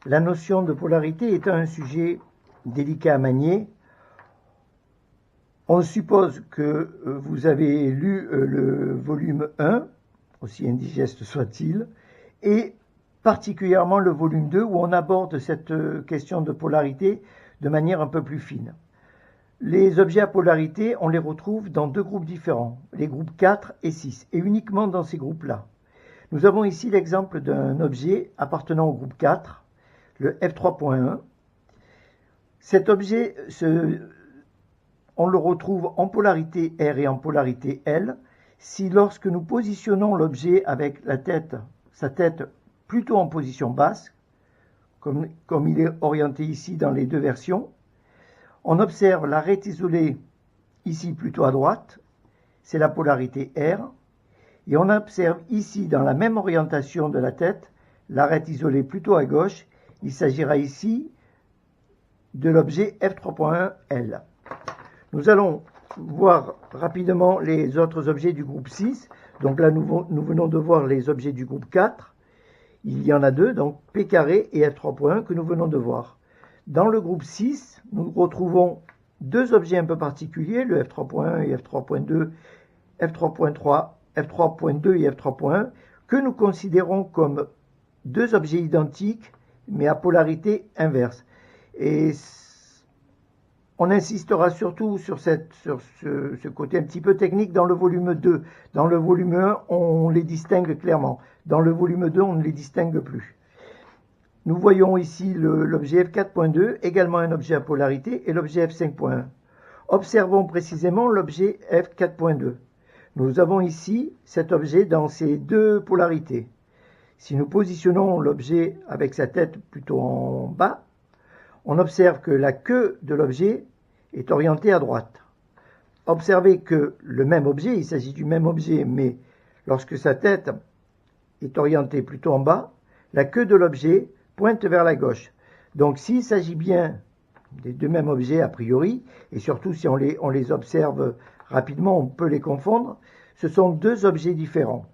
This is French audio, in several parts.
La notion de polarité étant un sujet délicat à manier, on suppose que vous avez lu le volume 1, aussi indigeste soit-il, et particulièrement le volume 2 où on aborde cette question de polarité de manière un peu plus fine. Les objets à polarité, on les retrouve dans deux groupes différents, les groupes 4 et 6, et uniquement dans ces groupes-là. Nous avons ici l'exemple d'un objet appartenant au groupe 4, le F3.1. Cet objet, on le retrouve en polarité R et en polarité L, si lorsque nous positionnons l'objet avec sa tête plutôt en position basse, comme il est orienté ici dans les deux versions, on observe l'arête isolée ici plutôt à droite, c'est la polarité R, et on observe ici dans la même orientation de la tête, l'arête isolée plutôt à gauche, il s'agira ici de l'objet F3.1L. Nous allons voir rapidement les autres objets du groupe 6. Donc là, nous venons de voir les objets du groupe 4. Il y en a deux, donc P carré et F3.1 que nous venons de voir. Dans le groupe 6, nous retrouvons deux objets un peu particuliers, le F3.1 et F3.2, F3.3, F3.2 et F3.1, que nous considérons comme deux objets identiques, mais à polarité inverse. Et on insistera surtout sur ce côté un petit peu technique dans le volume 2. Dans le volume 1, on les distingue clairement. Dans le volume 2, on ne les distingue plus. Nous voyons ici l'objet F4.2, également un objet à polarité, et l'objet F5.1. Observons précisément l'objet F4.2. Nous avons ici cet objet dans ces deux polarités. Si nous positionnons l'objet avec sa tête plutôt en bas, on observe que la queue de l'objet est orientée à droite. Observez que le même objet, il s'agit du même objet, mais lorsque sa tête est orientée plutôt en bas, la queue de l'objet pointe vers la gauche. Donc s'il s'agit bien des deux mêmes objets a priori, et surtout si on les observe rapidement, on peut les confondre, ce sont deux objets différents.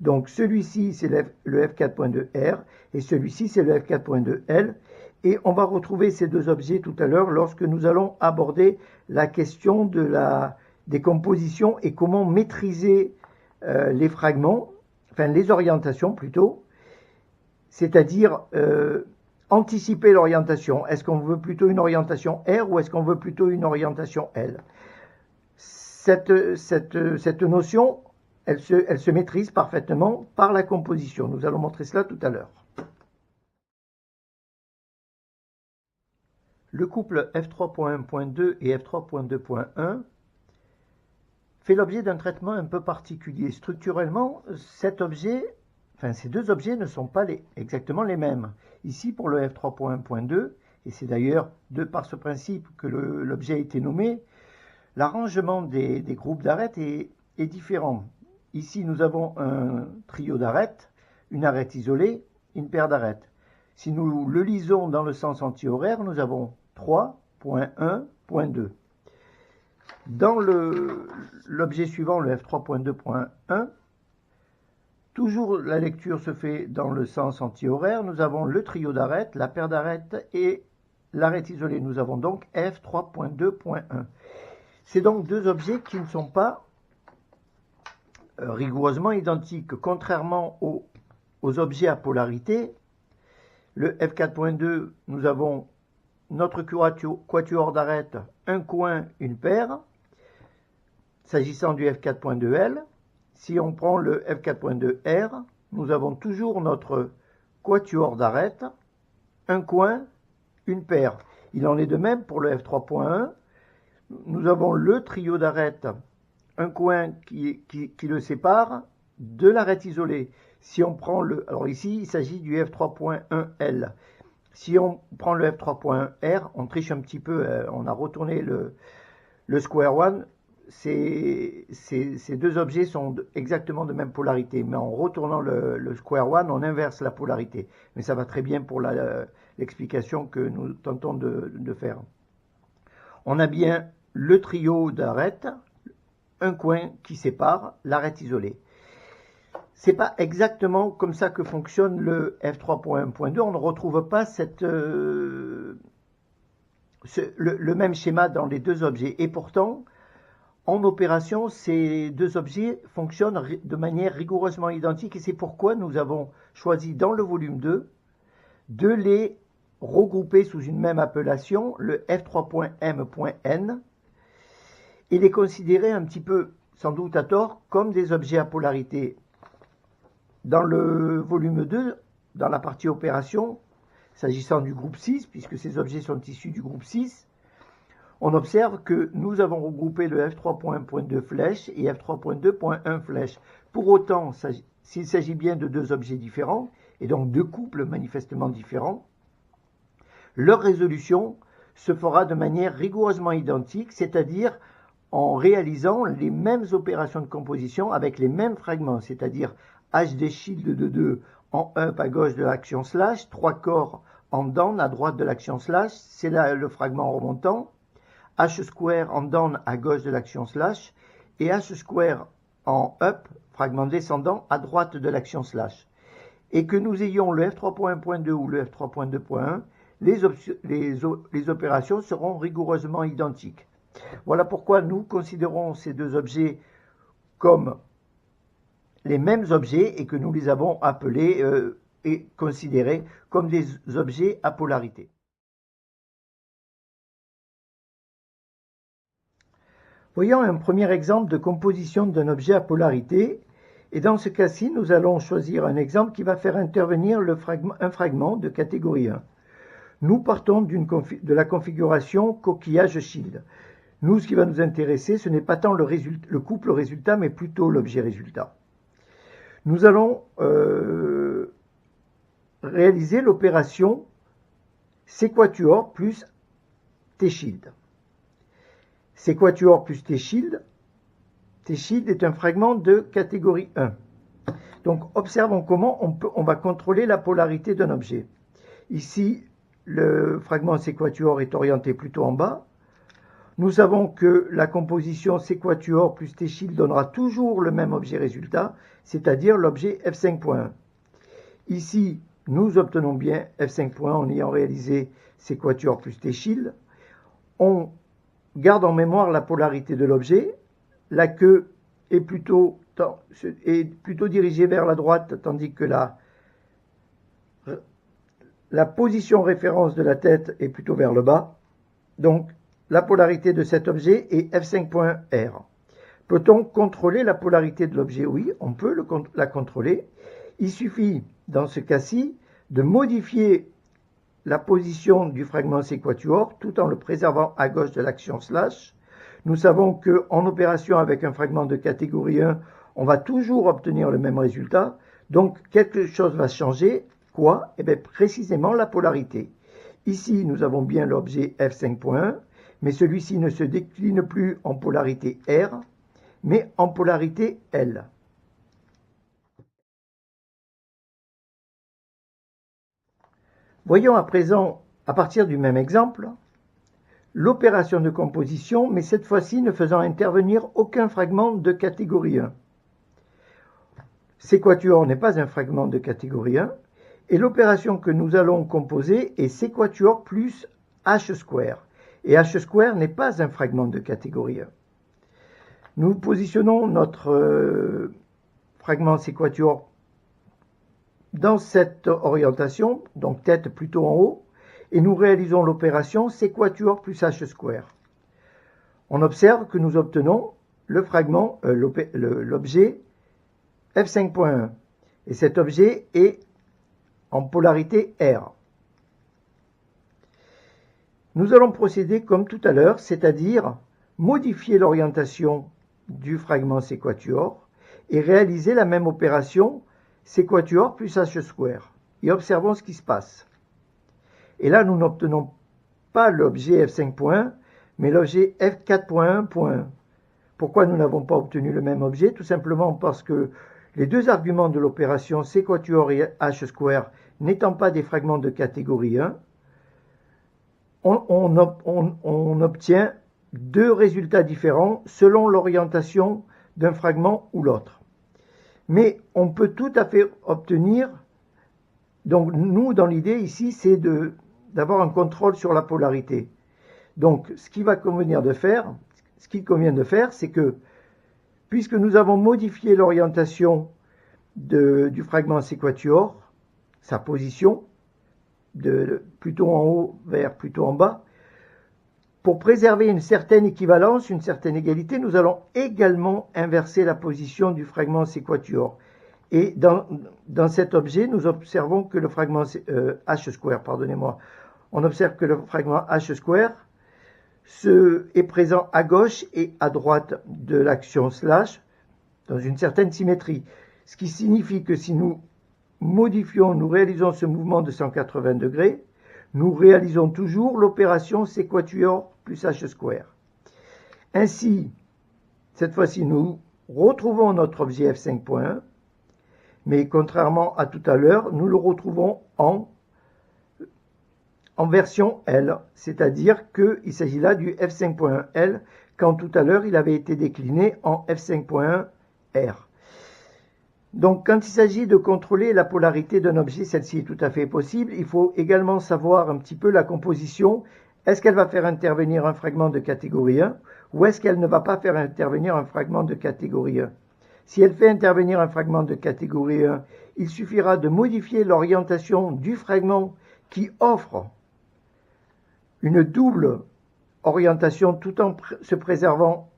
Donc celui-ci c'est le F4.2R et celui-ci c'est le F4.2L. Et on va retrouver ces deux objets tout à l'heure lorsque nous allons aborder la question des compositions et comment maîtriser les fragments, enfin les orientations plutôt, c'est-à-dire anticiper l'orientation. Est-ce qu'on veut plutôt une orientation R ou est-ce qu'on veut plutôt une orientation L? Cette notion, elle se maîtrise parfaitement par la composition. Nous allons montrer cela tout à l'heure. Le couple F3.1.2 et F3.2.1 fait l'objet d'un traitement un peu particulier. Structurellement, ces deux objets ne sont pas exactement les mêmes. Ici, pour le F3.1.2, et c'est d'ailleurs par ce principe que l'objet a été nommé, l'arrangement des groupes d'arêtes est différent. Ici, nous avons un trio d'arêtes, une arête isolée, une paire d'arêtes. Si nous le lisons dans le sens antihoraire, nous avons 3.1.2. Dans l'objet suivant, le F3.2.1, toujours la lecture se fait dans le sens antihoraire. Nous avons le trio d'arêtes, la paire d'arêtes et l'arête isolée. Nous avons donc F3.2.1. C'est donc deux objets qui ne sont pas rigoureusement identiques. Contrairement aux objets à polarité, le F4.2, nous avons notre quatuor d'arêtes, un coin, une paire. S'agissant du F4.2L, si on prend le F4.2R, nous avons toujours notre quatuor d'arêtes, un coin, une paire. Il en est de même pour le F3.1. Nous avons le trio d'arêtes, un coin qui le sépare de l'arête isolée. Si on prend alors ici, il s'agit du F3.1L. Si on prend le F3.1R, on triche un petit peu, on a retourné le square one. Ces deux objets sont exactement de même polarité, mais en retournant le square one, on inverse la polarité. Mais ça va très bien pour l'explication que nous tentons de faire. On a bien le trio d'arêtes, un coin qui sépare l'arête isolée. c'est pas exactement comme ça que fonctionne le f3.1.2. On ne retrouve pas le même schéma dans les deux objets. Et pourtant, en opération, ces deux objets fonctionnent de manière rigoureusement identique. Et c'est pourquoi nous avons choisi dans le volume 2 de les regrouper sous une même appellation, le f3.m.n, et les considérer un petit peu, sans doute à tort, comme des objets à polarité. Dans le volume 2, dans la partie opération, s'agissant du groupe 6, puisque ces objets sont issus du groupe 6, on observe que nous avons regroupé le f3.1.2 flèche et f3.2.1 flèche. Pour autant, s'il s'agit bien de deux objets différents, et donc deux couples manifestement différents, leur résolution se fera de manière rigoureusement identique, c'est-à-dire en réalisant les mêmes opérations de composition avec les mêmes fragments, c'est-à-dire HD shield de 2 en up à gauche de l'action slash, 3 corps en down à droite de l'action slash, c'est là le fragment remontant, H square en down à gauche de l'action slash, et H square en up, fragment descendant à droite de l'action slash. Et que nous ayons le f3.1.2 ou le f3.2.1, les opérations seront rigoureusement identiques. Voilà pourquoi nous considérons ces deux objets comme les mêmes objets et que nous les avons appelés et considérés comme des objets à polarité. Voyons un premier exemple de composition d'un objet à polarité. Et dans ce cas-ci, nous allons choisir un exemple qui va faire intervenir un fragment de catégorie 1. Nous partons de la configuration coquillage shield. Nous, ce qui va nous intéresser, ce n'est pas tant le couple résultat, mais plutôt l'objet résultat. Nous allons réaliser l'opération séquatuor plus T-shield. Séquatuor plus T-shield est un fragment de catégorie 1. Donc, observons comment on va contrôler la polarité d'un objet. Ici, le fragment séquatuor est orienté plutôt en bas. Nous savons que la composition séquatuor plus T-shield donnera toujours le même objet résultat, c'est-à-dire l'objet f5.1. Ici, nous obtenons bien f5.1 en ayant réalisé séquatuor plus T-shield. On garde en mémoire la polarité de l'objet. La queue est plutôt dirigée vers la droite, tandis que la position référence de la tête est plutôt vers le bas. Donc, la polarité de cet objet est f5.r. Peut-on contrôler la polarité de l'objet? Oui, on peut la contrôler. Il suffit, dans ce cas-ci, de modifier la position du fragment séquatuor tout en le préservant à gauche de l'action slash. Nous savons qu'en opération avec un fragment de catégorie 1, on va toujours obtenir le même résultat. Donc, quelque chose va changer. Quoi? Eh bien, précisément la polarité. Ici, nous avons bien l'objet f5.1, mais celui-ci ne se décline plus en polarité R, mais en polarité L. Voyons à présent, à partir du même exemple, l'opération de composition, mais cette fois-ci ne faisant intervenir aucun fragment de catégorie 1. Séquatuor n'est pas un fragment de catégorie 1, et l'opération que nous allons composer est séquatuor plus H square. Et H square n'est pas un fragment de catégorie 1. Nous positionnons notre fragment séquatuor dans cette orientation, donc tête plutôt en haut, et nous réalisons l'opération séquatuor plus H square. On observe que nous obtenons le fragment, l'objet f5.1. Et cet objet est en polarité R. Nous allons procéder comme tout à l'heure, c'est-à-dire modifier l'orientation du fragment séquatuor et réaliser la même opération séquatuor plus H square. Et observons ce qui se passe. Et là, nous n'obtenons pas l'objet f5.1, mais l'objet f4.1.1. Pourquoi nous n'avons pas obtenu le même objet? Tout simplement parce que les deux arguments de l'opération séquatuor et H square n'étant pas des fragments de catégorie 1, on obtient deux résultats différents selon l'orientation d'un fragment ou l'autre. Mais on peut tout à fait obtenir, donc nous, dans l'idée ici, c'est d'avoir un contrôle sur la polarité. Donc, ce qu'il convient de faire, c'est que, puisque nous avons modifié l'orientation du fragment séquatuor, sa position, de plutôt en haut vers plutôt en bas, pour préserver une certaine équivalence, une certaine égalité, nous allons également inverser la position du fragment séquatuor. Et dans cet objet, nous observons que le fragment H², pardonnez-moi, on observe que le fragment H² est présent à gauche et à droite de l'action slash dans une certaine symétrie. Ce qui signifie que si nous nous réalisons ce mouvement de 180 degrés, nous réalisons toujours l'opération séquatuor plus H². Ainsi, cette fois-ci, nous retrouvons notre objet F5.1, mais contrairement à tout à l'heure, nous le retrouvons en version L, c'est-à-dire qu'il s'agit là du F5.1 L, quand tout à l'heure il avait été décliné en F5.1 R. Donc quand il s'agit de contrôler la polarité d'un objet, celle-ci est tout à fait possible. Il faut également savoir un petit peu la composition. Est-ce qu'elle va faire intervenir un fragment de catégorie 1 ou est-ce qu'elle ne va pas faire intervenir un fragment de catégorie 1? Si elle fait intervenir un fragment de catégorie 1, il suffira de modifier l'orientation du fragment qui offre une double orientation tout en se préservant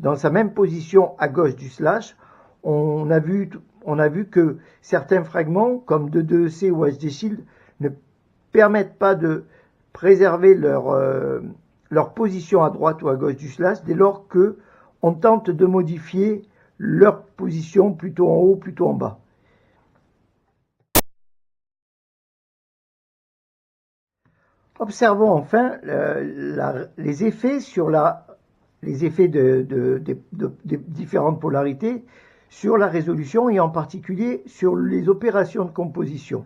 dans sa même position à gauche du slash. On a vu que certains fragments, comme 2,2C ou HD Shield, ne permettent pas de préserver leur position à droite ou à gauche du slash dès lors qu'on tente de modifier leur position plutôt en haut, plutôt en bas. Observons enfin les effets des différentes polarités sur la résolution et en particulier sur les opérations de composition.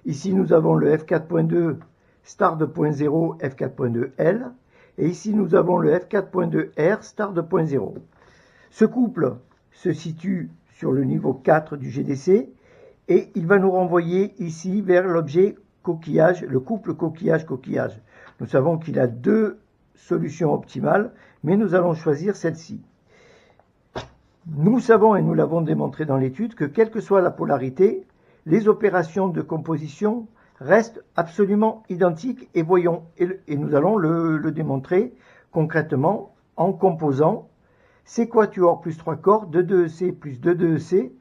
Ici, nous avons le F4.2 star de point 0, F4.2 L, et ici, nous avons le F4.2 R star de point 0. Ce couple se situe sur le niveau 4 du GDC et il va nous renvoyer ici vers l'objet coquillage, le couple coquillage-coquillage. Nous savons qu'il a deux solutions optimales, mais nous allons choisir celle-ci. Nous savons, et nous l'avons démontré dans l'étude, que quelle que soit la polarité, les opérations de composition restent absolument identiques et nous allons le démontrer concrètement en composant séquatuor plus 3 corps, 2,2C plus 2,2C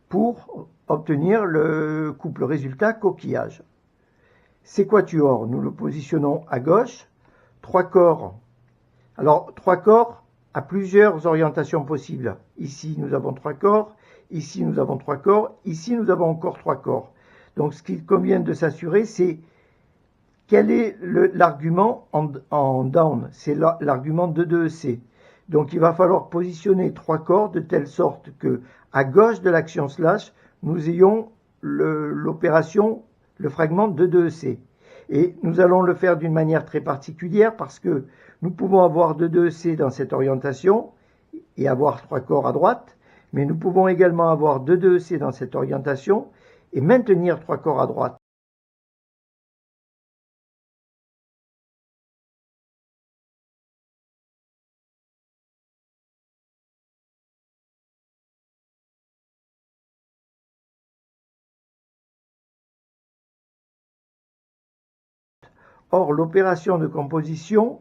pour obtenir le couple résultat coquillage. Séquatuor, nous le positionnons à gauche, 3 corps. Alors, 3 corps a plusieurs orientations possibles. Ici, nous avons 3 corps, ici, nous avons 3 corps, ici, nous avons encore 3 corps. Donc, ce qu'il convient de s'assurer, c'est quel est l'argument en down. C'est l'argument 2,2C. Donc, il va falloir positionner 3 corps de telle sorte que, à gauche de l'action slash, nous ayons l'opération, le fragment 2,2C. Et nous allons le faire d'une manière très particulière parce que nous pouvons avoir 2,2C dans cette orientation et avoir 3 corps à droite, mais nous pouvons également avoir 2,2C dans cette orientation et maintenir 3 corps à droite. Or, l'opération de composition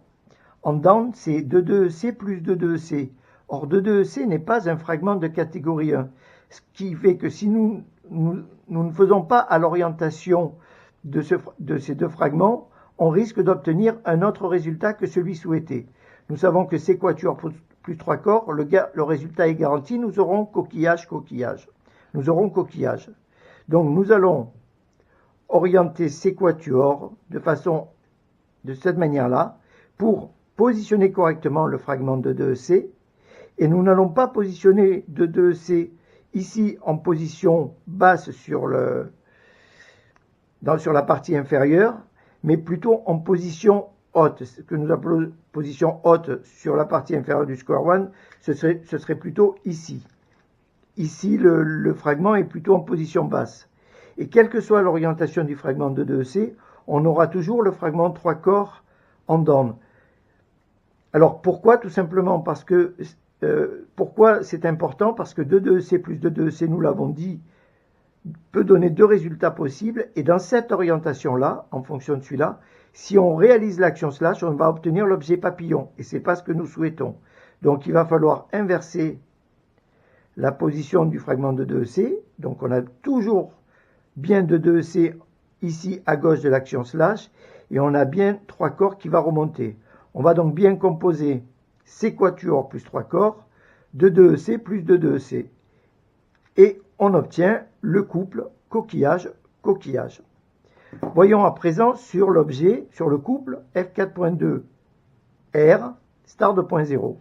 en down, c'est 2,2C plus 2,2C. Or, 2,2C n'est pas un fragment de catégorie 1. Ce qui fait que si nous ne faisons pas à l'orientation de ces deux fragments, on risque d'obtenir un autre résultat que celui souhaité. Nous savons que séquatuor plus 3 corps, le résultat est garanti, nous aurons coquillage-coquillage. Nous aurons coquillage. Donc, nous allons orienter séquatuor de cette manière-là pour positionner correctement le fragment de 2,2C et nous n'allons pas positionner 2,2C ici en position basse sur la partie inférieure, mais plutôt en position haute. Ce que nous appelons position haute sur la partie inférieure du square one, ce serait plutôt ici. ici le fragment est plutôt en position basse. Et quelle que soit l'orientation du fragment de 2EC, on aura toujours le fragment 3 corps en down. Alors pourquoi? Tout simplement parce que, pourquoi c'est important? Parce que 2EC plus 2EC, nous l'avons dit, peut donner deux résultats possibles. Et dans cette orientation-là, en fonction de celui-là, si on réalise l'action slash, on va obtenir l'objet papillon. Et ce n'est pas ce que nous souhaitons. Donc il va falloir inverser la position du fragment de 2EC. Donc on a toujours bien 2EC ici à gauche de l'action slash. Et on a bien 3 corps qui va remonter. On va donc bien composer C quatuor plus 3 corps, 2EC plus 2EC. Et on obtient le couple coquillage-coquillage. Voyons à présent sur l'objet, sur le couple F4.2 R star 2.0.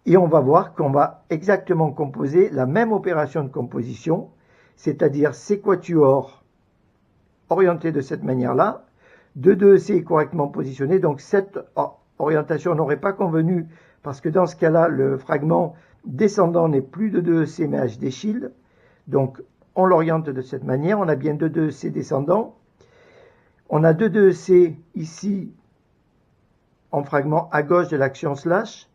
Et on va voir qu'on va exactement composer la même opération de composition, c'est-à-dire C quatuor orienté de cette manière-là, 2EC est correctement positionné, donc cette orientation n'aurait pas convenu, parce que dans ce cas-là, le fragment descendant n'est plus 2EC mais HD shield. Donc on l'oriente de cette manière, on a bien 2EC descendant. On a 2EC ici en fragment à gauche de l'action slash.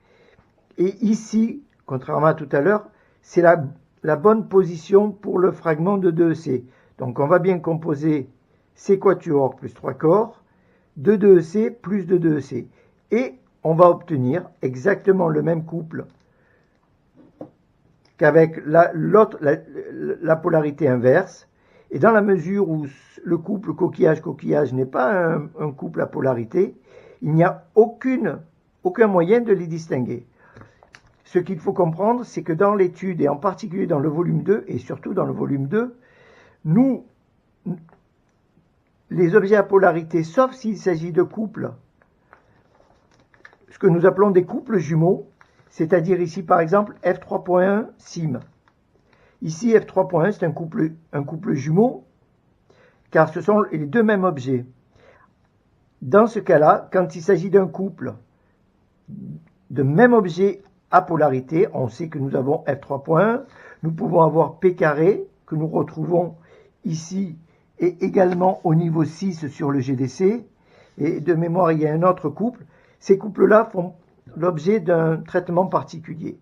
Et ici, contrairement à tout à l'heure, c'est la bonne position pour le fragment de 2EC. Donc on va bien composer C quatuor plus 3 corps, 2EC plus 2EC. Et on va obtenir exactement le même couple qu'avec la polarité inverse. Et dans la mesure où le couple coquillage-coquillage n'est pas un couple à polarité, il n'y a aucun moyen de les distinguer. Ce qu'il faut comprendre, c'est que dans l'étude, et en particulier dans le volume 2, et surtout dans le volume 2, les objets à polarité, sauf s'il s'agit de couples, ce que nous appelons des couples jumeaux, c'est-à-dire ici par exemple F3.1 sim. Ici F3.1 c'est un couple jumeau, car ce sont les deux mêmes objets. Dans ce cas-là, quand il s'agit d'un couple de même objet à polarité, on sait que nous avons F3.1, nous pouvons avoir P carré, que nous retrouvons ici, et également au niveau 6 sur le GDC, et de mémoire il y a un autre couple. Ces couples-là font l'objet d'un traitement particulier.